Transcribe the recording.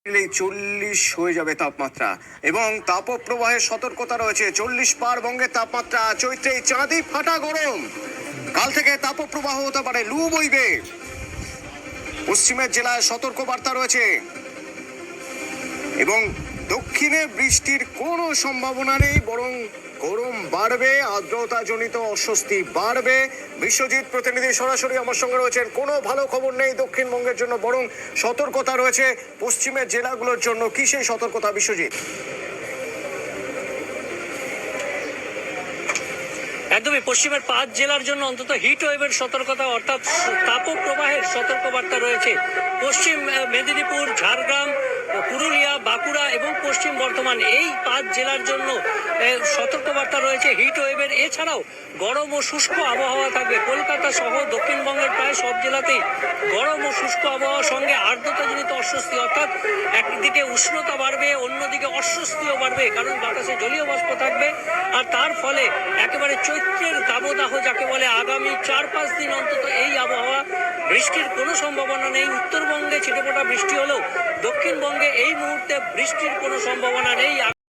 40 হয়ে যাবে তাপমাত্রা এবং তাপপ্রবাহের সতর্কতা রয়েছে। 40 পার বঙ্গের তাপমাত্রা। চৈত্রে চাঁদি ফাটা গরম। কাল থেকে তাপপ্রবাহ হতে পারে, লু বইবে। পশ্চিমের জেলায় সতর্কবার্তা রয়েছে এবং দক্ষিণে বৃষ্টির কোনো সম্ভাবনা নেই, বরং গরম বাড়বে, আর্দ্রতাজনিত অস্বস্তি বাড়বে। বিশ্বজিৎ প্রতিনিধি সরাসরি আমার সঙ্গে রয়েছেন। কোনো ভালো খবর নেই দক্ষিণবঙ্গের জন্য, বরং সতর্কতা রয়েছে পশ্চিমের জেলাগুলোর জন্য। কি সেই সতর্কতা, বিশ্বজিৎ? একদমই পশ্চিমের 5 জেলার জন্য অন্তত হিট ওয়েভের সতর্কতা অর্থাৎ তাপপ্রবাহের সতর্কবার্তা রয়েছে। পশ্চিম মেদিনীপুর, ঝাড়গ্রাম, পুরুলিয়া, বাঁকুড়া এবং পশ্চিম বর্ধমান এই 5 জেলার জন্য সতর্কবার্তা রয়েছে হিট ওয়েভের। এছাড়াও গরম ও শুষ্ক আবহাওয়া থাকবে। কলকাতা সহ দক্ষিণবঙ্গের প্রায় সব জেলাতেই গরম ও শুষ্ক আবহাওয়ার সঙ্গে আর্দ্রতাজনিত অস্বস্তি, অর্থাৎ একদিকে উষ্ণতা বাড়বে, অন্যদিকে অস্বস্তিও বাড়বে, কারণ বাতাসে জলীয় বাষ্প থাকবে। আর তার ফলে একেবারে চৈত্রের দাবদাহ যাকে বলে, আগামী 4-5 দিন অন্তত এই আবহাওয়া। বৃষ্টির কোনো সম্ভাবনা নেই। উত্তরবঙ্গে ছিটেফোঁটা বৃষ্টি হলেও দক্ষিণবঙ্গে এই মুহূর্তে বৃষ্টির কোনো সম্ভাবনা নেই।